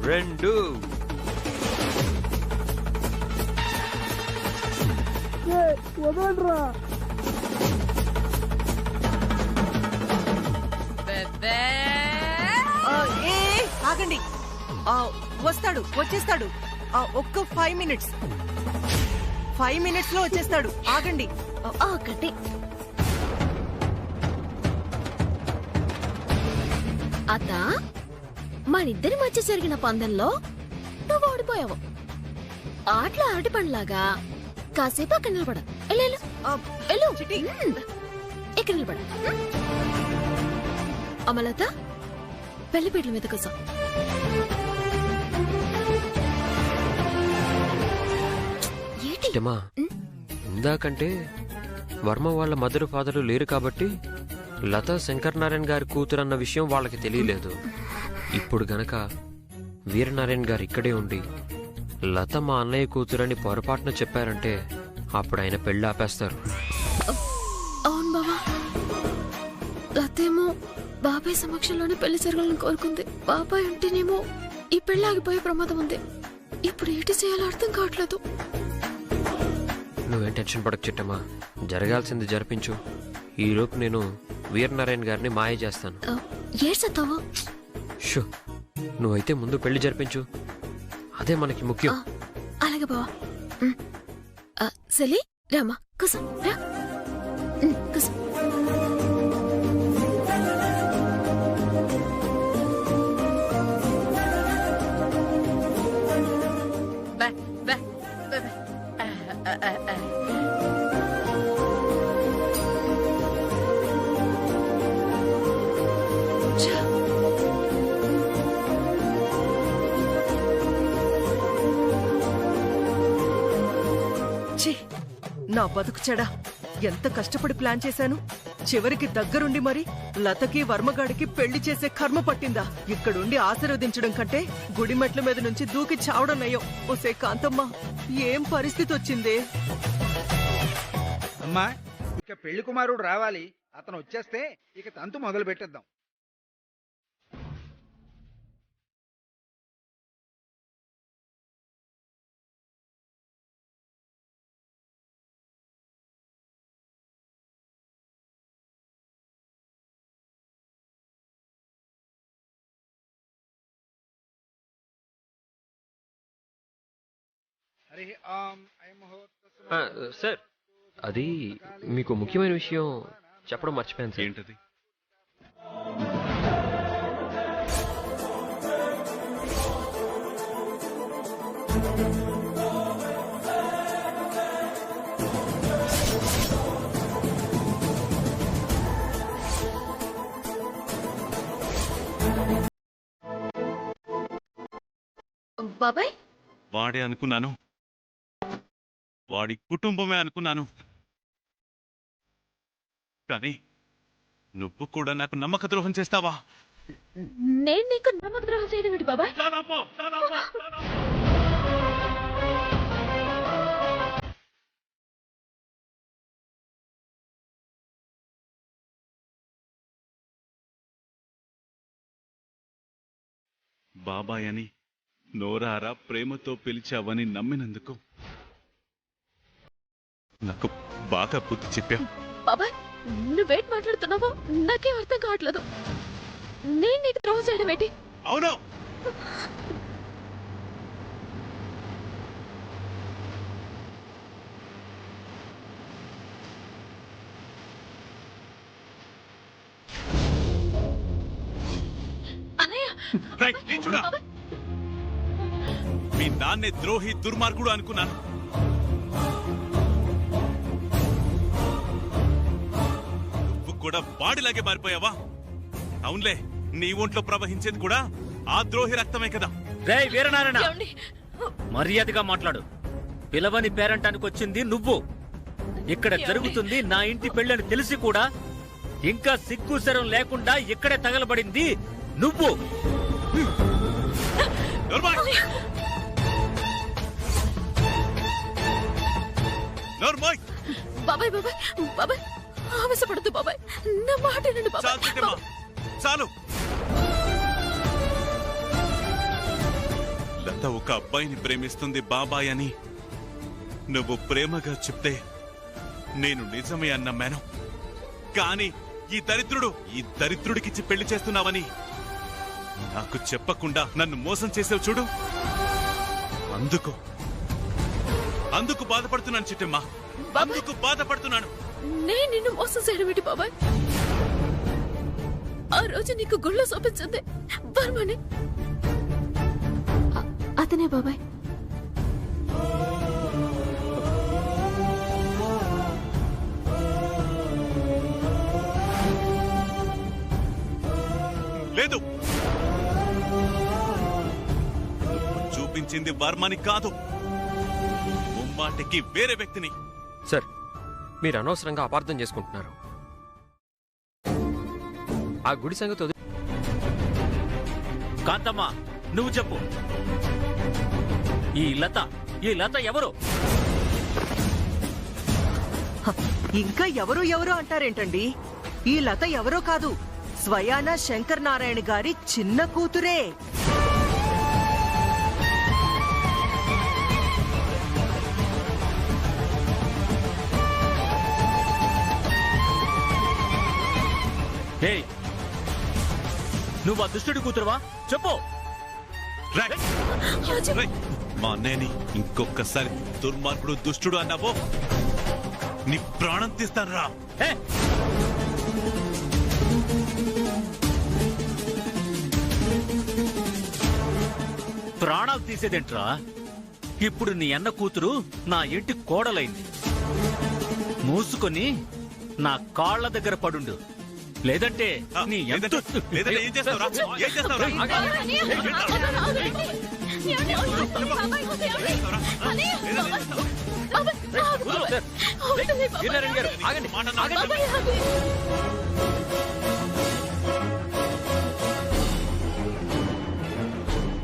2 వదలరా. ఆగండి. వచ్చేస్తాడు. ఒక్క 5 మినిట్స్. 5 మినిట్స్ లో వచ్చేస్తాడు. ఆగండి. ఆగండి. అత్త, మనిద్దరి మధ్య జరిగిన పందెంలో నువ్వు ఓడిపోయావు. ఆటలో అరటి పండ్లాగా కాసేపు అక్కడ నిలబడ. ఇక్కడ నిలబడ. అమలత, పెళ్లిపీటల మీద కోసం. ఇందాకంటే వర్మ వాళ్ళ మదర్ ఫాదర్ లేరు కాబట్టి లత శంకర్ నారాయణ గారి కూతురు అన్న విషయం వాళ్ళకి తెలియలేదు. ఇప్పుడు గనక వీరనారాయణ గారు ఇక్కడే ఉండి లత మా అన్నయ్య కూతురని పొరపాటున చెప్పారంటే అప్పుడు ఆయన పెళ్లి ఆపేస్తారు. అవును బాబా, లతేమో బాబాయ్ సమక్షంలోనే పెళ్లి జరగాలని కోరుకుంది. బాబాయ్ అంటేనేమో ఈ పెళ్లి ఆగిపోయే ప్రమాదం ఉంది. ఇప్పుడు ఏంటి చేయాలో అర్థం కావట్లేదు. నువ్వేం టెన్షన్ పడకు చిట్టమ్మా, జరగాల్సింది జరిపించు. ఈలోపు నేను వీరనారాయణ గారిని మాయ చేస్తాను. ఏడ్చేస్తావా? షో, నువ్వైతే ముందు పెళ్లి జరిపించు, అదే మనకి ముఖ్యం. అలాగే బావా. సలి రామా, కూసో రా. కూసో. నా బతుకు చెడా, ఎంత కష్టపడి ప్లాన్ చేశాను. చివరికి దగ్గరుండి మరి లతకి వర్మగాడికి పెళ్లి చేసే కర్మ పట్టిందా? ఇక్కడుండి ఆశీర్వదించడం కంటే గుడి మెట్ల మీద నుంచి దూకి చావడం నయ్యం. ఓసే కాంతమ్మ, ఏం పరిస్థితి వచ్చిందే? అమ్మా, ఇక పెళ్లి కుమారుడు రావాలి. అతను వచ్చేస్తే ఇక తంతు మొదలు పెట్టేద్దాం. సార్, అది మీకు ముఖ్యమైన విషయం చెప్పడం మర్చిపోయాను సార్. ఏంటది? బాబాయ్, వాడే అనుకున్నాను, వాడి కుటుంబమే అనుకున్నాను. కానీ నువ్వు కూడా నాకు నమ్మక ద్రోహం చేస్తావా? నేను నీకు నమ్మక ద్రోహం చేయడం ఏంటి బాబాయ్? బాబాయ్ అని నోరారా ప్రేమతో పిలిచావని నమ్మినందుకు నాకు బాగా బుద్ధి చెప్పావు. బాబాయ్, నువ్వేట్ మాట్లాడుతున్నావో నాకేం అర్థం కావట్లేదు. నేను నీకు ద్రోహం చేయడం ఏంటి? అవును, మీ నాన్నే ద్రోహి దుర్మార్గుడు అనుకున్నాను. నువ్వు కూడా బాడిలాగే మారిపోయావా? అవునులే, నీ ఒంట్లో ప్రవహించేది కూడా ఆ ద్రోహి రక్తమే కదా. రేయ్ వీరనారాయణ, మర్యాదగా మాట్లాడు. పిలవని పేరంటానికి వచ్చింది నువ్వు. ఇక్కడ జరుగుతుంది నా ఇంటి పెళ్ళని తెలిసి కూడా ఇంకా సిగ్గుసరం లేకుండా ఇక్కడే తగలబడింది నువ్వు. బాబాయ్ బాబాయ్ బాబాయ్, ఆవేశపడద్దు బాబాయ్, నా మాట వినండి బాబాయ్. చాలు, లత ఒక అబ్బాయిని ప్రేమిస్తుంది బాబాయ్ అని నువ్వు ప్రేమగా చెప్తే నేను నిజమే అన్న మేనం. కానీ ఈ దరిద్రుడికిచ్చి పెళ్లి చేస్తున్నావని నాకు చెప్పకుండా నన్ను మోసం చేసావు చూడు. అందుకు బాధపడుతున్నాను చిట్టమ్మా, అందుకు బాధపడుతున్నాను. నేను నిన్ను మోసం చేయడం ఏంటి బాబాయ్? ఆ రోజు నీకు గుళ్ళో చూపించింది వర్మని. అతనే బాబాయ్. లేదు, చూపించింది వర్మని కాదు, ముమ్మాటికి వేరే వ్యక్తిని. సార్, మీరు అనవసరంగా అపార్థం చేసుకుంటున్నారు. ఆ గుడి సంగతి వదిలి కాంతమ్మ, నువ్వు చెప్పు, ఈ లత ఎవరు? ఇంకా ఎవరో అంటారేంటండి? ఈ లత ఎవరో కాదు, స్వయానా శంకర్ నారాయణ గారి చిన్న కూతురే. ఏయ్, నువ్వు ఆ దుష్టుడి కూతురువా? చెప్పు. మా అన్నయ్యని ఇంకొకసారి దుర్మార్గుడు దుష్టుడు అన్నావో నీ ప్రాణం తీస్తాను రా. ప్రాణాలు తీసేదేంట్రా? ఇప్పుడు నీ అన్న కూతురు నా ఇంటి కోడలైంది. మూసుకొని నా కాళ్ల దగ్గర పడుండు, లేదంటే నీ లేదంటే ఏం చేస్తావురా? ఏం చేస్తావురా?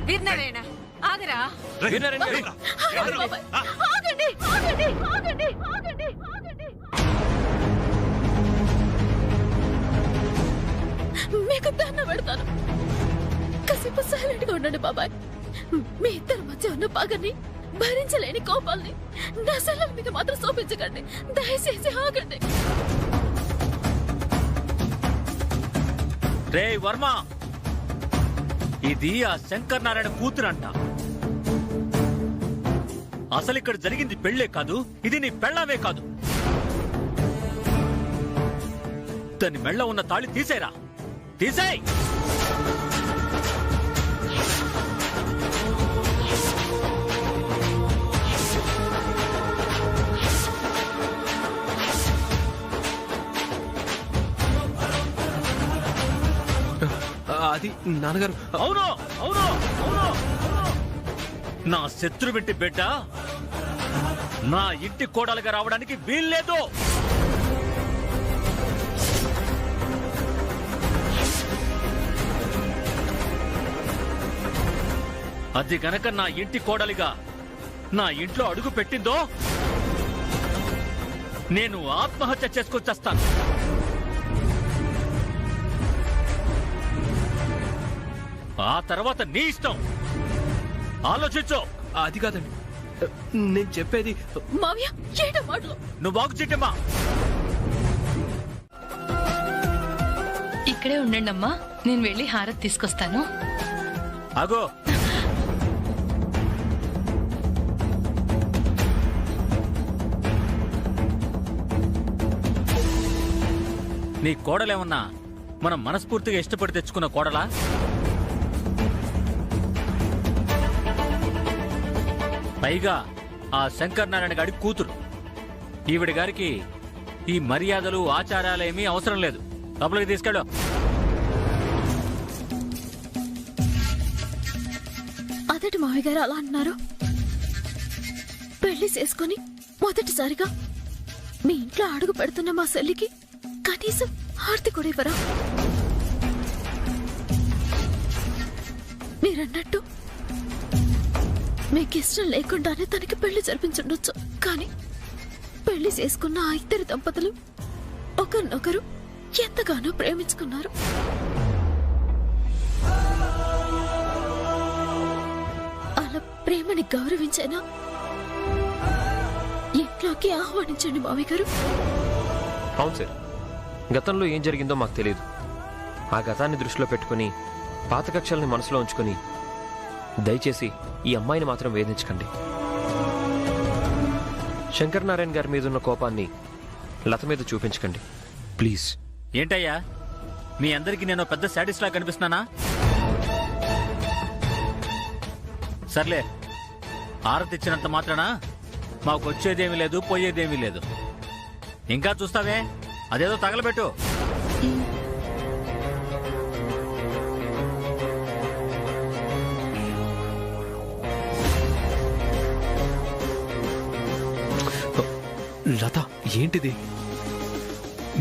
వీరనారాయణ, ఆగరా. మీకు దండం పెడతాను, కాసేపు సైలెంట్ గా ఉండండి బాబాయ్. మీ ఇద్దరి మధ్య ఉన్న పగని, భరించలేని కోపాల్ని నా సెల్లల మీద మాత్రం చూపించకండి. దయచేసి ఆగండి. రే వర్మ, ఇది ఆ శంకర్ నారాయణ కూతురంట. అసలు ఇక్కడ జరిగింది పెళ్లే కాదు, ఇది నీ పెళ్ళామే కాదు. దాని మెళ్ళ ఉన్న తాళి తీసేరా, తీసేయ్. అది నాన్నగారు. అవును అవును అవును, నా శత్రువింటి బిడ్డ నా ఇంటి కోడలుగా రావడానికి వీల్లేదు. అది గనక నా ఇంటి కోడలిగా నా ఇంట్లో అడుగు పెట్టిందో నేను ఆత్మహత్య చేసుకొచ్చేస్తాను. ఆ తర్వాత నీ ఇష్టం, ఆలోచించు. అది కాదండి, నేను చెప్పేది. మావయ్య, ఏంటో మాటలు. నువ్వు బాగు చిట్టమ్మా. ఇక్కడే ఉండండి అమ్మా, నేను వెళ్ళి హారతి తీసుకొస్తాను. ఆగో, నీ కోడలేమన్నా మనం మనస్ఫూర్తిగా ఇష్టపడి తెచ్చుకున్న కోడలా? పైగా ఆ శంకర్ నారాయణ గారి కూతురు. ఈవిడ గారికి ఈ మర్యాదలు ఆచారాలేమీ అవసరం లేదు. లోపలికి తీసుకెళ్ళు. అదేంటి మావయ్య గారు అలా అన్నారు? పెళ్లి చేసుకుని మొదటిసారిగా మీ ఇంట్లో అడుగు పెడుతున్న మా సెల్లికి కనీసం హారతి కూడా ఇవ్వరా? మీరన్నట్టు మీకు ఇష్టం లేకుండానే తనకి పెళ్లి జరిపించుండొచ్చు, కానీ పెళ్లి చేసుకున్న ఆ ఇద్దరు దంపతులు ఒకరినొకరు ఎంతగానో ప్రేమించుకున్నారు. అలా ప్రేమని గౌరవించైనా ఇంట్లోకి ఆహ్వానించండి మావయ్య గారు. అవును సార్, గతంలో ఏం జరిగిందో మాకు తెలియదు. ఆ గతాన్ని దృష్టిలో పెట్టుకుని పాత కక్షల్ని మనసులో ఉంచుకొని దయచేసి ఈ అమ్మాయిని మాత్రం వేధించకండి. శంకర్ నారాయణ గారి మీద ఉన్న కోపాన్ని లత మీద చూపించకండి ప్లీజ్. ఏంటయ్యా, మీ అందరికీ నేను పెద్ద సాటిస్ఫై కనిపిస్తున్నానా? సర్లే, హారతిచ్చినంత మాత్రాన మాకు వచ్చేదేమీ లేదు, పోయేదేమీ లేదు. ఇంకా చూస్తావే, అదేదో తగలబెట్టు. లత, ఏంటిది?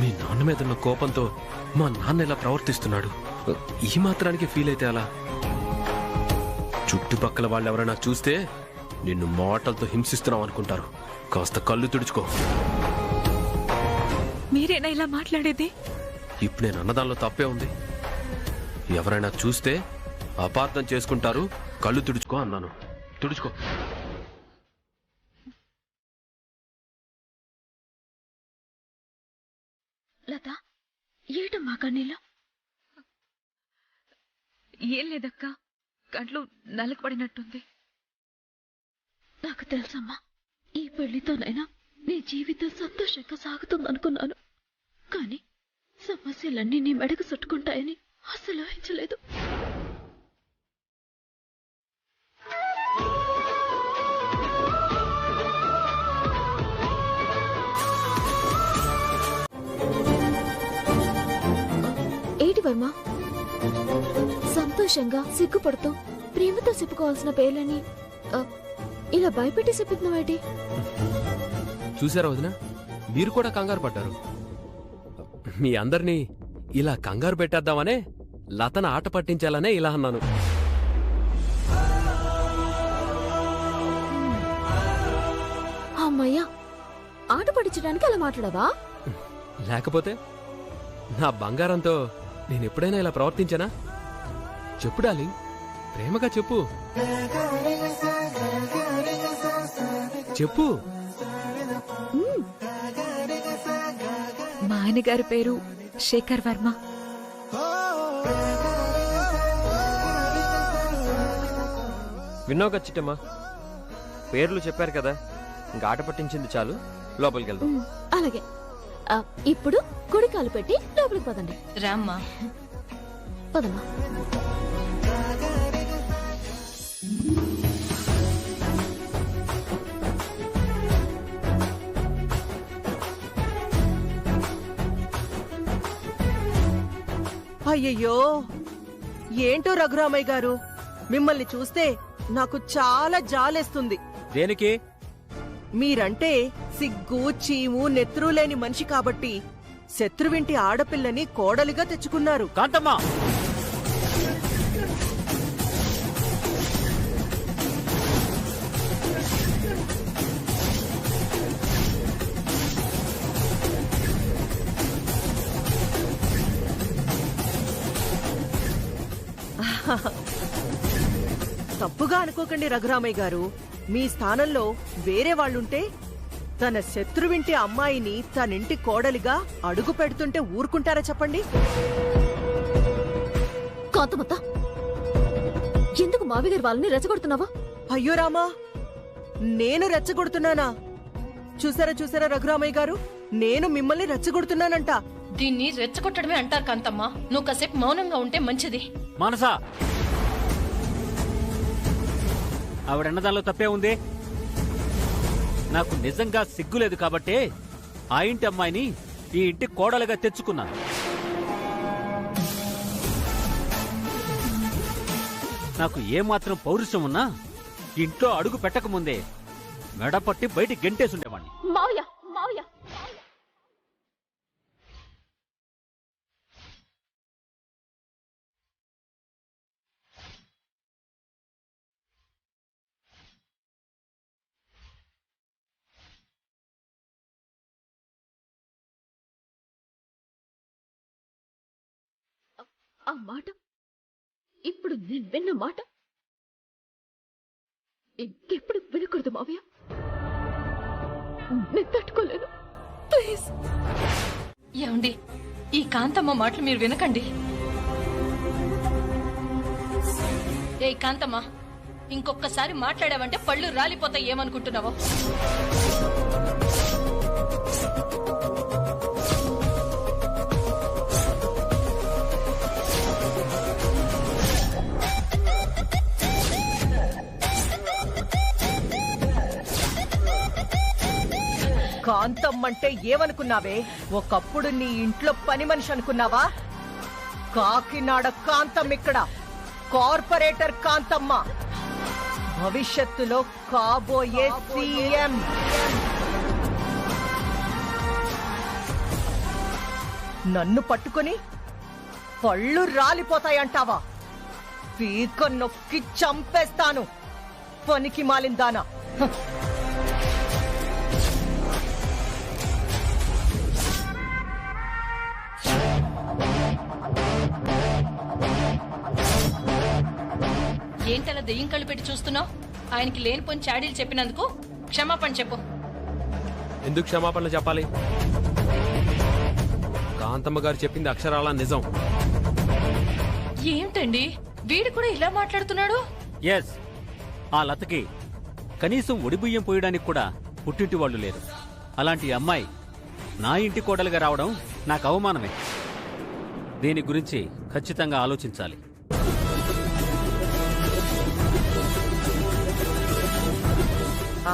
మీ నాన్న మీద ఉన్న కోపంతో మా నాన్న ఎలా ప్రవర్తిస్తున్నాడు? ఈ మాత్రానికి ఫీల్ అయితే అలా? చుట్టుపక్కల వాళ్ళు ఎవరైనా చూస్తే నిన్ను మాటలతో హింసిస్తున్నావు అనుకుంటారు. కాస్త కళ్ళు తుడుచుకో. మీరేనా ఇలా మాట్లాడేది? ఇప్పుడు నేను అన్నదానిలో తప్పే ఉంది. ఎవరైనా చూస్తే అపార్థం చేసుకుంటారు. కళ్ళు తుడుచుకో అన్నాను. తుడుచుకో. లత, ఏటమ్మా కన్నీళ్ళు? ఏం లేదక్క, కంట్లో నలుగు పడినట్టుంది. నాకు తెలుసమ్మా, ఈ పెళ్లితోనైనా నీ జీవితం సంతోషంగా సాగుతుందనుకున్నాను. కానీ సమస్యలన్నీ నీ మెడకు చుట్టుకుంటాయని అసలు ఊహించలేదు. ఏటి వర్మ, సంతోషంగా సిగ్గుపడుతూ ప్రేమతో చెప్పుకోవాల్సిన పేర్లని ఇలా భయపెట్టి చెప్పుతున్నావేటి? చూసారా వదినా, మీరు కూడా కంగారు పడ్డారు. మీ అందరినీ ఇలా కంగారు పెట్టేద్దామనే, లతన ఆట పట్టించాలనే ఇలా అన్నాను. అమ్మయ్యా, ఆట పట్టించడానికి అలా మాట్లాడవా? లేకపోతే నా బంగారంతో నేనెప్పుడైనా ఇలా ప్రవర్తించానా? చెప్పు డార్లింగ్, ప్రేమగా చెప్పు. చెప్పు. మా ఆయన గారి పేరు శేఖర్ వర్మ. విన్నావు కదా చిట్టమ్మా, పేర్లు చెప్పారు కదా, ఇంకా ఆట పట్టించింది చాలు, లోపలికి వెళ్దాం. అలాగే, ఇప్పుడు కుడి కాలు పెట్టి లోపలికి పదండి. రామ్మా. పదమ్మా. అయ్యయ్యో, ఏంటో రఘురామయ్య గారు, మిమ్మల్ని చూస్తే నాకు చాలా జాలేస్తుంది. దేనికి? మీరంటే సిగ్గు, చీము, నెత్రు లేని మనిషి కాబట్టి శత్రువింటి ఆడపిల్లని కోడలిగా తెచ్చుకున్నారు. కాంతమ్మా, తప్పుగా అనుకోకండి రఘురామయ్య గారు, మీ స్థానంలో వేరే వాళ్ళుంటే తన శత్రువింటి అమ్మాయిని తనింటి కోడలిగా అడుగు పెడుతుంటే ఊరుకుంటారా చెప్పండి? కాంతమత్త, ఎందుకు మావి గారి వాళ్ళని రెచ్చగొడుతున్నావా? అయ్యో రామా, నేను రెచ్చగొడుతున్నానా? చూసారా రఘురామయ్య గారు, నేను మిమ్మల్ని రెచ్చగొడుతున్నానంట. దీన్ని రెచ్చగొట్టడమే అంటారు కాంతమ్మా. నువ్వు కాసేపు మౌనంగా ఉంటే మంచిది. మానసా, ఆవిడన్నదానిలో తప్పే ఉంది. నాకు నిజంగా సిగ్గులేదు కాబట్టే ఆ ఇంటి అమ్మాయిని ఈ ఇంటి కోడలుగా తెచ్చుకున్నాను. నాకు ఏమాత్రం పౌరుషం ఉన్నా ఇంట్లో అడుగు పెట్టకముందే మెడపట్టి బయటికి గెంటేసుండేవాణ్ణి. మావయ్య, మావయ్య, ఆ మాట, ఇప్పుడు నేను విన్న మాట ఇంకెప్పుడు వినకూడదు మావయ్య. నేను తట్టుకోలేను. ప్లీజ్. ఏమండి, ఈ కాంతమ్మ మాటలు మీరు వినకండి. ఏ కాంతమ్మ, ఇంకొకసారి మాట్లాడావంటే పళ్ళు రాలిపోతాయి. ఏమనుకుంటున్నావో? కాంతమ్మంటే ఏమనుకున్నావే? ఒకప్పుడు నీ ఇంట్లో పని మనిషి అనుకున్నావా? కాకినాడ కాంతమ్మ ఇక్కడ కార్పొరేటర్ కాంతమ్మ, భవిష్యత్తులో కాబోయే సీఎం. నన్ను పట్టుకొని పళ్ళు రాలిపోతాయంటావా? పీక నొక్కి చంపేస్తాను, పనికి మాలిందానా. ఏంటలా దెయ్యం కళ్ళు పెట్టి చూస్తున్నావు? ఆయనకి లేనిపోని చాడీలు చెప్పినందుకు క్షమాపణ చెప్పు. ఎందుకు క్షమాపణలు చెప్పాలి? కాంతమ్మ గారు చెప్పింది అక్షరాల నిజం. ఏంటండి వీడు కూడా ఇలా మాట్లాడుతున్నాడు? ఎస్, ఆ లతకి కనీసం ఒడిబియ్యం పోయడానికి కూడా పుట్టింటి వాళ్ళు లేరు. అలాంటి అమ్మాయి నా ఇంటి కోడలుగా రావడం నాకు అవమానమే. దీని గురించి ఖచ్చితంగా ఆలోచించాలి.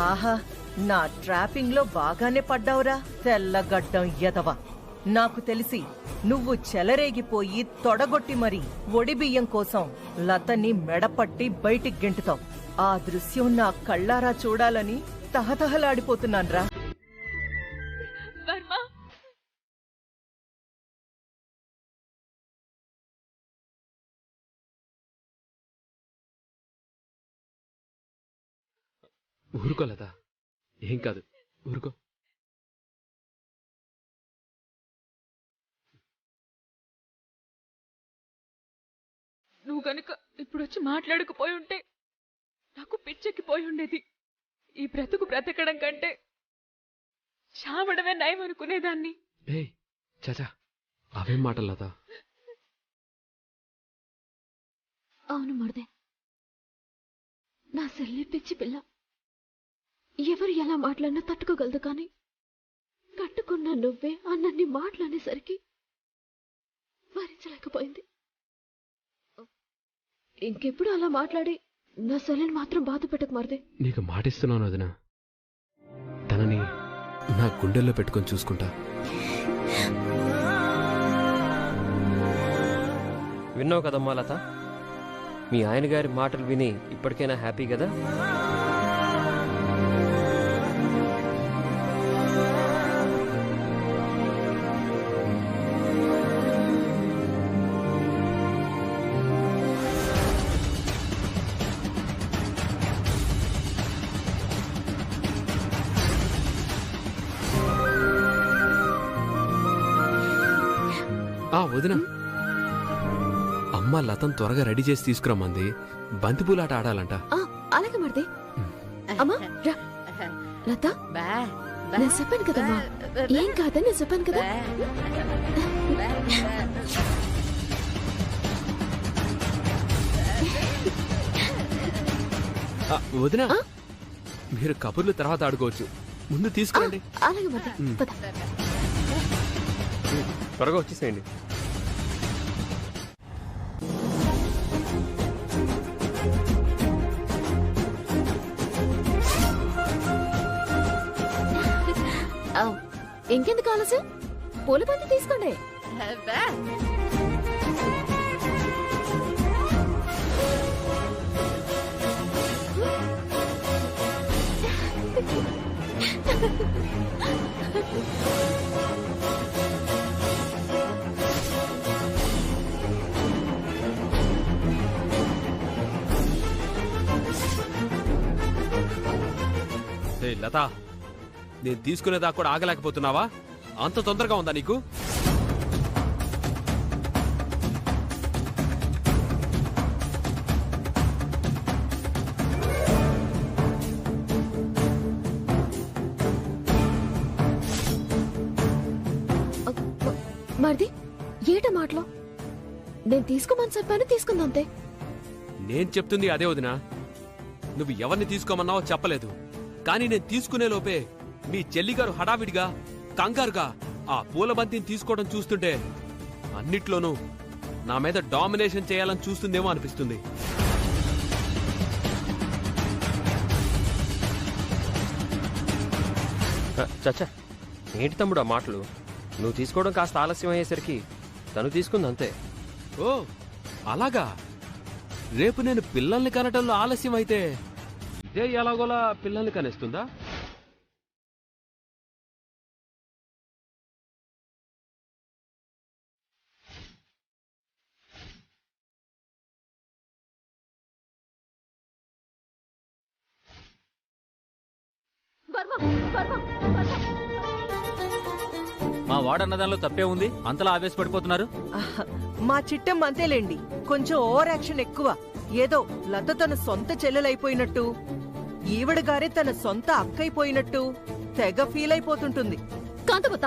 ఆహా, నా ట్రాపింగ్ లో బాగానే పడ్డావురా తెల్లగడ్డం ఎదవ. నాకు తెలిసి నువ్వు చెలరేగిపోయి తొడగొట్టి మరీ ఒడిబియ్యం కోసం లతని మెడపట్టి బయటికి గెంటుతావు. ఆ దృశ్యం నా కళ్ళారా చూడాలని తహతహలాడిపోతున్నాన్రా. వర్మ, ఊరుకో లత, ఏం కాదు, ఊరుకో. నువ్వు గనుక ఇప్పుడు వచ్చి మాట్లాడకపోయి ఉంటే నాకు పిచ్చెక్కిపోయి ఉండేది. ఈ బ్రతుకు బ్రతకడం కంటే చావడమే నయం అనుకునేదాన్ని. ఏ చాచా, అవేం మాటలు లత. అవును మరదే, నా సెల్లి పిచ్చి పిల్ల. ఎవరు ఎలా మాట్లాడినా తట్టుకోగలదు, కానీ కట్టుకున్న నువ్వే అన్నన్ని మాట్లాడేసరికి భరించలేకపోయింది. ఇంకెప్పుడు అలా మాట్లాడి నా సెల్లిని మాత్రం బాధ పెట్టకు మరదే. నీకు మాటిస్తున్నాను వదినా, తనని నా గుండెల్లో పెట్టుకొని చూసుకుంటా. విన్నావు కదమ్మా లత, మీ ఆయన గారి మాటలు విని ఇప్పటికైనా హ్యాపీ కదా? వదినా, అమ్మ లతను త్వరగా రెడీ చేసి తీసుకురమ్మంది. బంతిపూలాట ఆడాలంట. అలాగే మరిది. అమ్మా రా. లత, నేను చెప్పాను కదమ్మా, ఏం కాదని నేను చెప్పాను కదా. వదినా, మీరు కబుర్లు తర్వాత ఆడుకోవచ్చు, ముందు తీసుకురండి. అలాగే మరిది, పద. త్వరగా వచ్చేసేయండి. ఇంకెందుకు ఆలస్యం, పూల బంతి తీసుకోండి. లత, నేను తీసుకునేదాకా కూడా ఆగలేకపోతున్నావా? అంత తొందరగా ఉందా నీకు? మరిది ఏట మాటలో నేను తీసుకోమని చెప్పాను, తీసుకుందంతే. నేను చెప్తుంది అదే వదినా. నువ్వు ఎవరిని తీసుకోమన్నావో చెప్పలేదు, కానీ నేను తీసుకునే లోపే మీ చెల్లిగారు హడావిడిగా కంగారుగా ఆ పూలబంతిని తీసుకోవడం చూస్తుంటే అన్నిట్లోనూ నా మీద డామినేషన్ చేయాలని చూస్తుందేమో అనిపిస్తుంది. చచ్చా, ఏంటి తమ్ముడు ఆ మాటలు? నువ్వు తీసుకోవడం కాస్త ఆలస్యం అయ్యేసరికి తను తీసుకుంది అంతే. ఓ అలాగా? రేపు నేను పిల్లల్ని కనటంలో ఆలస్యం అయితే ఇదే ఎలాగోలా పిల్లల్ని కనేస్తుందా? మా వాడన్నదానిలో తప్పే ఉంది, అంతలా ఆవేశపడిపోతున్నారు. మా చిట్టం అంతేలేండి, కొంచెం ఓవర్ యాక్షన్ ఎక్కువ. ఏదో లత తన సొంత చెల్లెలైపోయినట్టు, ఈవిడ గారే తన సొంత అక్కైపోయినట్టు తెగ ఫీల్ అయిపోతుంటుంది. కాంతమత,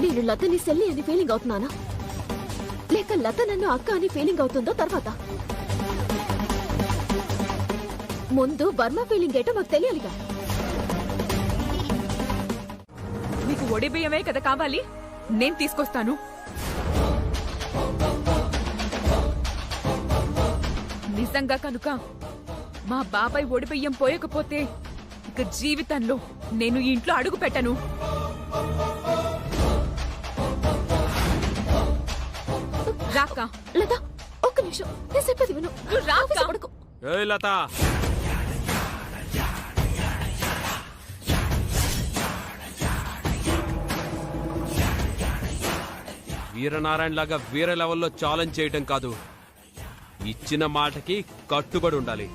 నేను లతని సెల్లి అని ఫీలింగ్ అవుతున్నానా, లేక లత నన్ను అక్క అని ఫీలింగ్ అవుతుందో తర్వాత? ముందు వర్మ ఫీలింగ్ ఏంటో మాకు తెలియాలిగా. నీకు ఒడి బియ్యమే కదా కావాలి, నేను తీసుకొస్తాను. నిజంగా కనుక మా బాబాయ్ ఒడి బియ్యం పోయకపోతే ఇక జీవితంలో నేను ఈ ఇంట్లో అడుగు పెట్టను. రాక లత, ఒక్క నిమిషం, నేను చెప్పేది విను. రాక ఏయ్ లత, వీరనారాయణ లాగా వీర లెవెల్లో ఛాలెంజ్ చేయటం కాదు, ఇచ్చిన మాటకి కట్టుబడి ఉండాలి.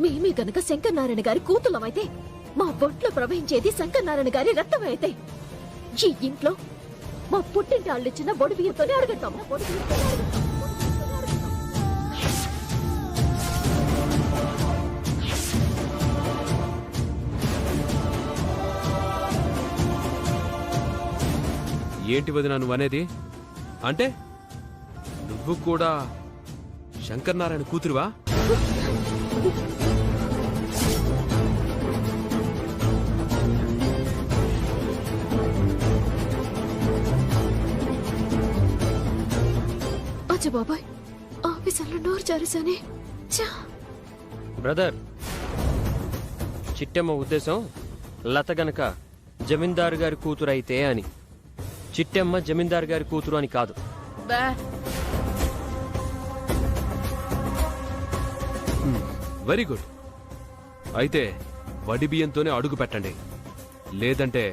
మేమే గనక శంకర్ నారాయణ గారి కూతుళ్ళమైతే, మా బొట్లో ప్రవహించేది శంకర్ నారాయణ గారి రక్తం అయితే, ఈ ఇంట్లో మా పుట్టింటి వాళ్ళిచ్చిన బొడి బియ్యంతోనే అడగట్టాము. ఏంటి వదినా నువ్వనేది? అంటే నువ్వు కూడా శంకర్ నారాయణ కూతురువా? అచ్చ బాబాయ్, ఆఫీసర్లో నోరు జారేశానే. బ్రదర్, చిట్టమ్మ ఉద్దేశం లత గనక జమీందారు గారి కూతురు అయితే అని. చిట్టమ్మ జమీందారు గారి కూతురు అని కాదు. Very good. అయితే వడి బియ్యంతోనే అడుగు పెట్టండి, లేదంటే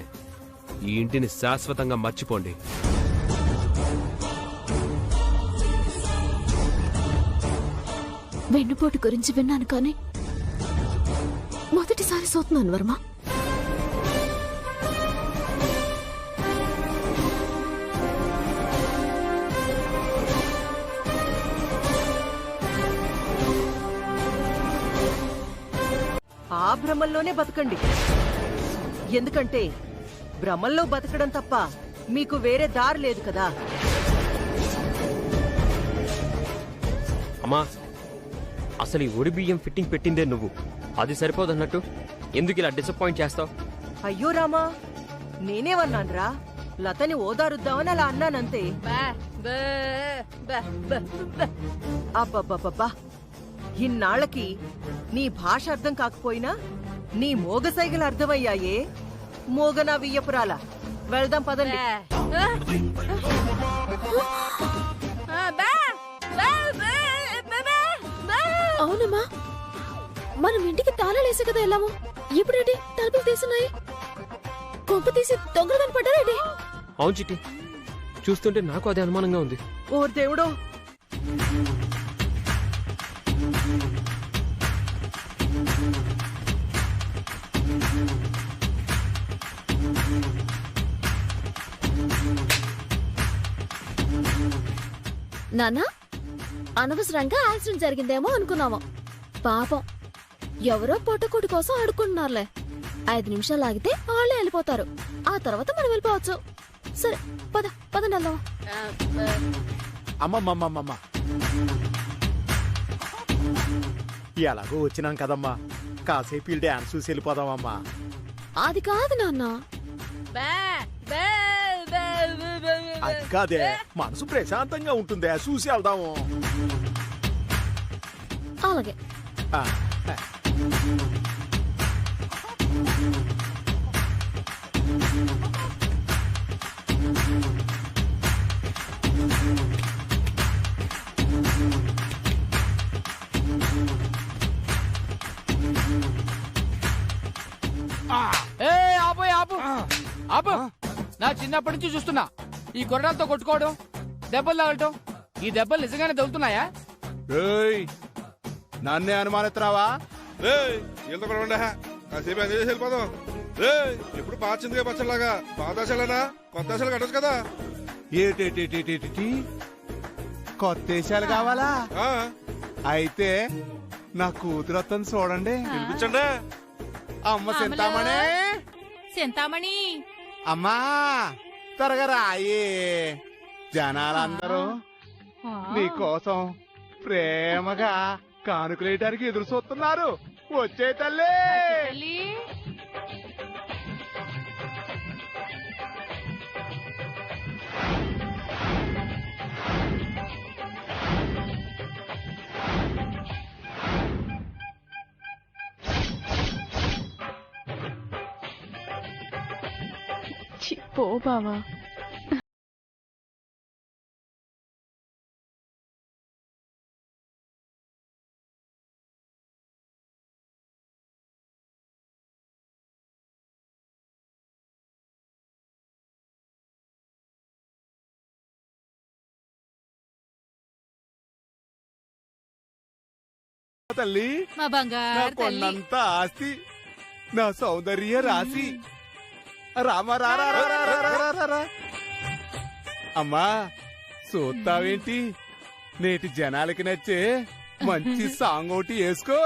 ఈ ఇంటిని శాశ్వతంగా మర్చిపోండి. వెన్నుపోటు గురించి విన్నాను కానీ మొదటిసారి చూస్తున్నాను వర్మ. ఆ భ్రమల్లోనే బతకండి, ఎందుకంటే భ్రమల్లో బతకడం తప్ప మీకు వేరే దారి లేదు కదా. అమ్మా, అసలు ఈ ఒడి బియ్యం ఫిట్టింగ్ పెట్టిందే నువ్వు, అది సరిపోదన్నట్టు ఎందుకు ఇలా డిసప్పాయింట్ చేస్తావు? అయ్యో రామా, నేనేమన్నాన్రా? లతని ఓదారుద్దామని అలా అన్నానంతే. అబ్బబ్బబ్బబ్బా, ఇన్నాళ్లకి నీ భాష అర్థం కాకపోయినా నీ మోగ సైగలు అర్థమయ్యాయే. మోగనా వియ్యపురాల, వెళ్దాం పదండి. అవునమ్మా, మనం ఇంటికి తాళాలేసే కదా వెళ్ళాము, ఇప్పుడేంటి తలుపులు తీసున్నాయి? కొంప తీసి దొంగలు కనపడ్డారేంటి? అవును చిట్టి, చూస్తుంటే నాకు అదే అనుమానంగా ఉంది. ఓ దేవుడో, నానా, అనవసరంగా యాక్సిడెంట్ జరిగిందేమో అనుకున్నాము. పాపం ఎవరో పొట్టకొడి కోసం ఆడుకుంటున్నారులే. 5 నిమిషాలు ఆగితే వాళ్ళే వెళ్ళిపోతారు. ఆ తర్వాత మనం వెళ్ళిపోవచ్చు. సరే పద పదండి వెళ్దాం. అమ్మమ్మమ్మమ్మ, ఎలాగో వచ్చినాం కదమ్మా, కాసేపు ఈ డాన్స్ చూసి వెళ్ళిపోదామమ్మా. అది కాదు నాన్న. అది కాదే, మనసు ప్రశాంతంగా ఉంటుంది, చూసి వెళ్దాము. అలాగే. ఆ, ఆపు. నా చిన్నప్పటి నుంచి చూస్తున్నా ఈ కొర్రలతో కొట్టుకోవడం, దెబ్బలు తగలటం. ఈ దెబ్బలు నిజంగానే తగులుతున్నాయా? ఏయ్, నన్నే అనుమానిస్తున్నావా? కాసేపు ఎంజాయ్ చేసి వెళ్ళిపోదాం. ఎప్పుడు పాచిందిగా పచ్చలాగా పాదాశాలనా కొత్త ఆశలు కట్టచ్చు కదా. ఏటేటేటేటి కొత్త దేశాలు కావాలా? అయితే నా కూతురు వస్తుంది చూడండి. వినిపించండి. అమ్మ చింతామణి, చింతామణి అమ్మా త్వరగా రాయి. జనాలందరూ నీకోసం ప్రేమగా కానుకలేయడానికి ఎదురు చూస్తున్నారు. వచ్చే తల్లి. పో బావా. తల్లి, మా నా బంగారు తల్లి. కొన్నంత ఆస్తి, నా సౌందర్య రాశి. రామ రా రా రా రా రా రా రా రా. అమ్మా చూస్తావేంటి, నేటి జనాలకి నచ్చే మంచి సాంగ్ ఒకటి వేసుకో.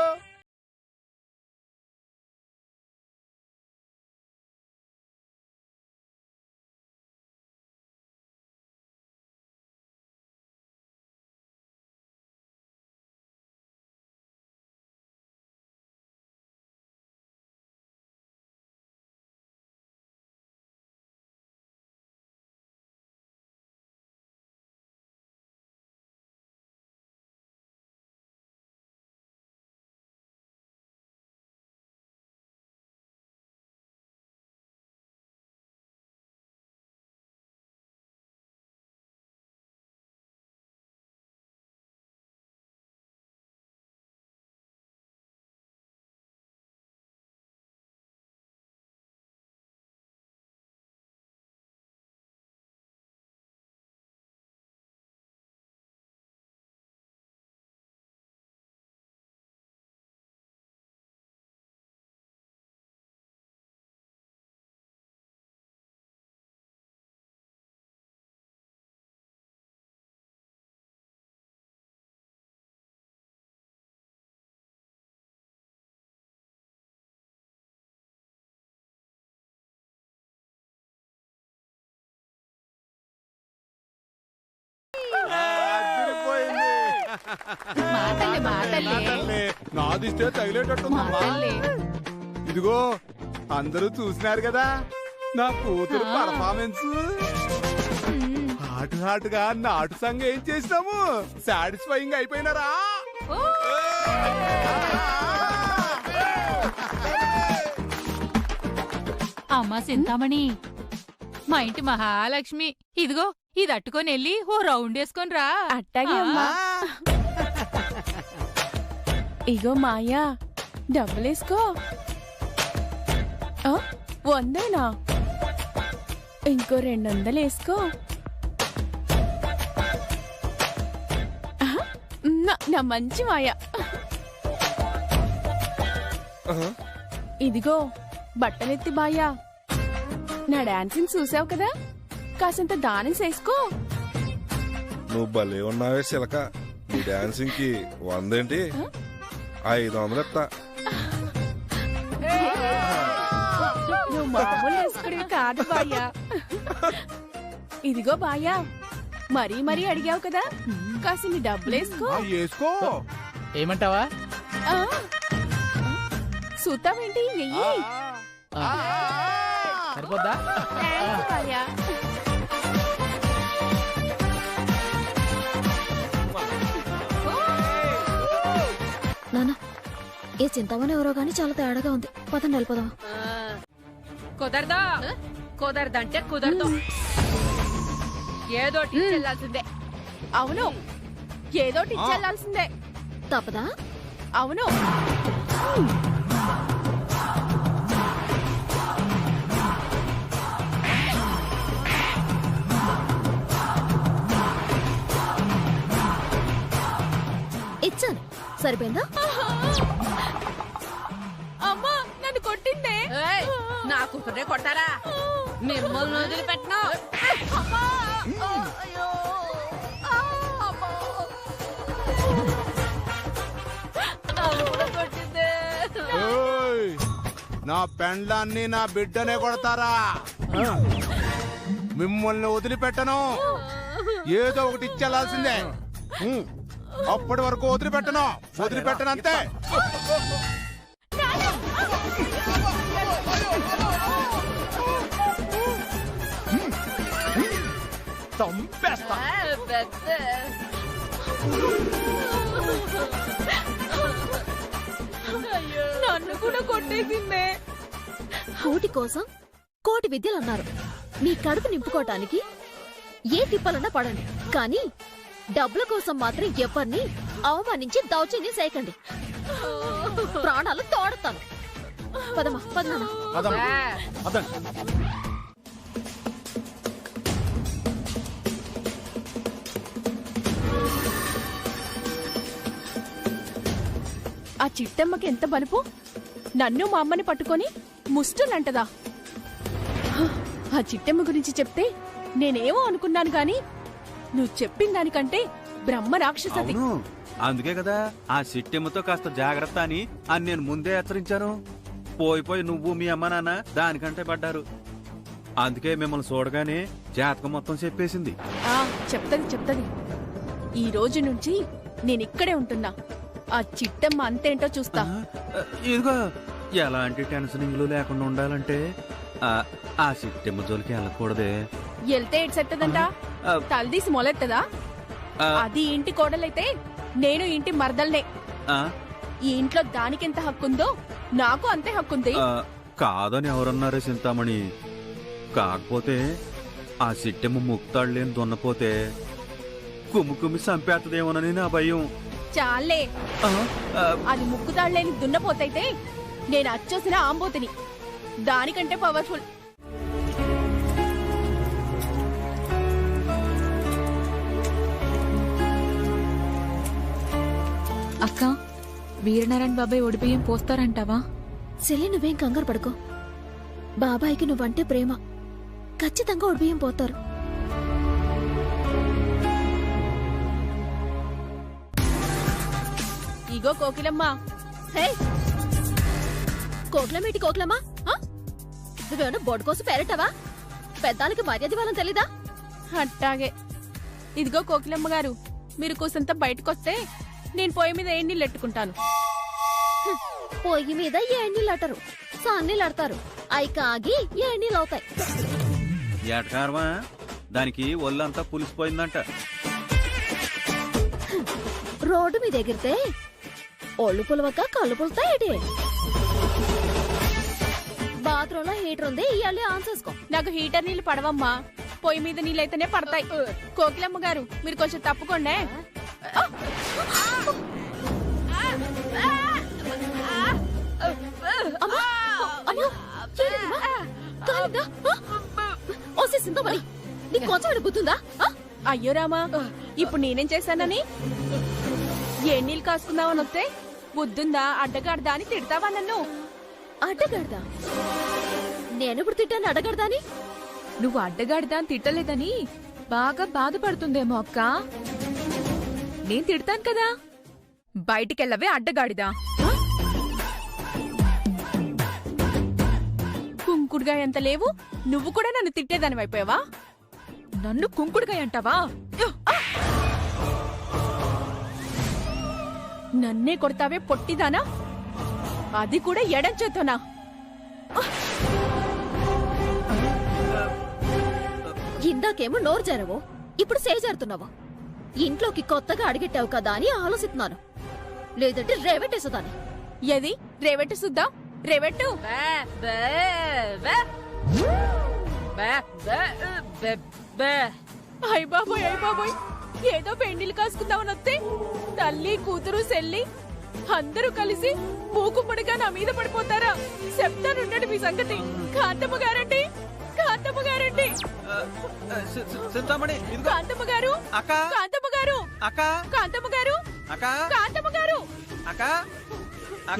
నాదిస్తే తగిలేటట్టుందమ్మా. ఇదిగో అందరూ చూసినారు కదా నా కూతురు పర్ఫార్మెన్స్. హాటు హాటుగా నాటు సంగ ఏం చేసినాము, సాటిస్ఫైయింగ్ అయిపోయినారా? అమ్మా చింతామణి, మా ఇంటి మహాలక్ష్మి, ఇదిగో ఇది అట్టుకొని వెళ్ళి ఓ రౌండ్ వేసుకొని రా. అట్టాగే అమ్మా. ఇగో మాయా, డబ్బులేసుకో. 100 ఇంకో 200 వేసుకో. నా మంచి మాయా. ఇదిగో బట్టలెత్తి బాయా, నా డాన్సింగ్ చూసావు కదా, కాసంత దానం చేసుకో. నువ్వు భలే ఉన్నావే శిలక. నీ డాన్సింగ్ కి 100 ఏంటి, 500 ఎత్తా. నువ్వు మామూలు వేసుకుడివి కాదు బాయ్యా. ఇదిగో బాయ్యా, మరీ మరీ అడిగావు కదా, కాసిని డబ్బులేసుకో. వేసుకో. ఏమంటావా? సూతావేంటి? ఎయ్యి. సరిపోద్దా? బాయ్యా. నానా, ఈ చింతామణి ఎవరో గానీ చాలా తేడాగా ఉంది. పదండి వెళ్ళిపోదాం. కుదరదా? కుదరదంటే కుదరదు. ఏదోటి చెల్లాల్సిందే. అవును, ఏదోటి ఇచ్చెళ్లాల్సిందే. తప్పదా? అవును. ఇచ్చాను, సరిపోయిందా? అమ్మా, నన్ను కొట్టిందే. నా కూతుర్నే కొడతారా? మిమ్మల్ని వదిలిపెట్టను. ఏయ్, నా పెండ్లాన్ని నా బిడ్డనే కొడతారా? మిమ్మల్ని వదిలిపెట్టను. ఏదో ఒకటి ఇచ్చేలాల్సిందే. అప్పటి వరకు వదిలిపెట్టను అంతే. చంపేస్తా. నన్ను కూడా కొట్టేసిందే. కోటి కోసం కోటి విద్యలు అన్నారు. మీ కడుపు నింపుకోవటానికి ఏ తిప్పలన్నా పడండి, కానీ డబ్బుల కోసం మాత్రం ఎవరిని అవమానించి దౌర్జన్యం చేయకండి. ప్రాణాలు తోడతాను. పదమ్మా, పదనా. ఆ చిట్టమ్మకి ఎంత బలుపు! నన్ను మా అమ్మని పట్టుకొని ముస్టులంటదా? ఆ చిట్టమ్మ గురించి చెప్తే నేనేమో అనుకున్నాను గాని నువ్వు చెప్పిన దానికంటే బ్రహ్మ రాక్షసది. అందుకే కదా ఆ సిట్టెమ్మతో కాస్త జాగ్రత్త అని నేను ముందే హెచ్చరించాను. పోయి నువ్వు మీ అమ్మ నాన్న దానికంటే పడ్డారు. అందుకే మిమ్మల్ని చూడగానే జాతకం మొత్తం చెప్పేసింది. చెప్తది. ఈ రోజు నుంచి నేనిక్కడే ఉంటున్నా. ఆ చిట్టమ్మ అంతేంటో చూస్తా. ఇదిగో, ఎలాంటి టెన్షనింగ్లు లేకుండా ఉండాలంటే ఆ సిట్టెమ్మ జోలికి వెళ్ళకూడదే. వెళ్తే ఎట్సెత్తదంట? తలదీసి మొలెత్తదా? అది ఇంటి కోడలైతే నేను ఇంటి మరదల్నే. ఈ ఇంట్లో దానికెంత హక్కుందో నాకు అంతే హక్కుంది. కాదని ఎవరన్నారే చింతామణి? కాకపోతే ఆ సిట్టెమ్మ ముక్తాడు లేని దున్నపోతే కుమ్మి చంపేత్తదేమోనని నా భయం. చాలే, అది ముక్కుతాళ్లేని దున్నపోతైతే నేను అచ్చోసిన ఆంబోతిని. దానికంటే పవర్ఫుల్. అక్క, వీరనారాయణ బాబాయ్ ఒడిబియ్యం పోస్తారంటావా? చెల్లి, నువ్వేం కంగారు పడుకో. బాబాయికి నువ్వంటే ప్రేమ. ఖచ్చితంగా ఒడిబియ్యం పోతారు. ఇగో కోకిలమ్మా. కోకిలమేటి కోకిలమ్మా? నువ్వేమన్నా బొడ్డు కోసం పేరటవా? పెద్దానికి మర్యాద ఇవ్వాలని తెలీదా? అట్టాగే. ఇదిగో కోకిలమ్మ గారు, మీరు కూసంత బయటకొస్తే నేను పొయ్యి మీద ఏం నీళ్ళు ఎట్టుకుంటాను. పొయ్యి మీద ఏణీళ్ళటరు, సాన్నీళ్ళడతారు. అయి కాగి ఏణీళ్ళవుతాయి. ఏటకారమా? దానికి ఒళ్ళంతా పులిసిపోయిందంట. రోడ్డు మీద ఎగిరితే ఒళ్ళు పులవక కళ్ళు పులుతాయేటి? బాత్రూమ్ లో హీటర్ ఉంది, ఇవాళ ఆన్ చేసుకో. నాకు హీటర్ నీళ్లు పడవమ్మా, పొయ్యి మీద నీళ్ళైతేనే పడతాయి. కోకిలమ్మ గారు, మీరు కొంచెం తప్పుకోండి. అయ్యో రామా, ఇప్పుడు నేనేం చేశానని? ఏ నీళ్ళు కాసుకుందామని వస్తే బుద్ధుందా, అడ్డగాడదా అని తిడతావా నన్ను? అడ్డగాడదా? నేనెప్పుడు తిట్టాను అడ్డగాడదా అని? నువ్వు అడ్డగాడిదా అని తిట్టలేదని బాగా బాధపడుతుందేమో అక్క. నేను తిడతాను కదా. బయటికెళ్ళవే అడ్డగాడిదా. కుంకుడుగా ఎంత లేవు నువ్వు కూడా నన్ను తిట్టేదాని అయిపోయావా? నన్ను కుంకుడుగా అంటావా? నన్నే కొడతావే పొట్టిదానా, అది కూడా ఎడం చేతోనా? ఇందాకేమో నోరు జరవు, ఇప్పుడు సేజారుతున్నావు. ఇంట్లోకి కొత్తగా అడిగెట్టావు కదా అని ఆలోచిస్తున్నాను, లేదంటే రేవెట్టేసేదాన్ని. ఏది రేవెట్టు సుద్దా? రేవెట్టు. అయ్ బాబోయ్ ఏదో పెండిలు కాసుకుందామని వస్తే తల్లి కూతురు సెల్లి అందరూ కలిసి మూకుమ్మడిగా నా మీద పడిపోతారా? చెప్తానుండండి మీ సంగతి. కాంతమ్మ గారండి, కాంతమ్మ గారండి, చింతామణి కాంతమ్మ గారు, అక్క, కాంతమ్మ గారు, అక్క, కాంతమ్మ గారు, అక్క, కాంతమ్మ గారు. అక్క.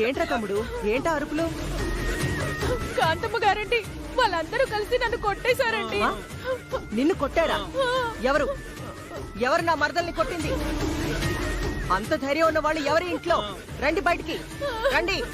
ఏంట్రా తమ్ముడు, ఏంటా అరుపులు? కాంతమ్మ గారండి, వాళ్ళందరూ కలిసి నన్ను కొట్టేశారండి. నిన్ను కొట్టాడా? ఎవరు ఎవరు నా మరదల్ని కొట్టింది? అంత ధైర్యం ఉన్న వాళ్ళు ఎవరి ఇంట్లో? రండి బయటికి రండి.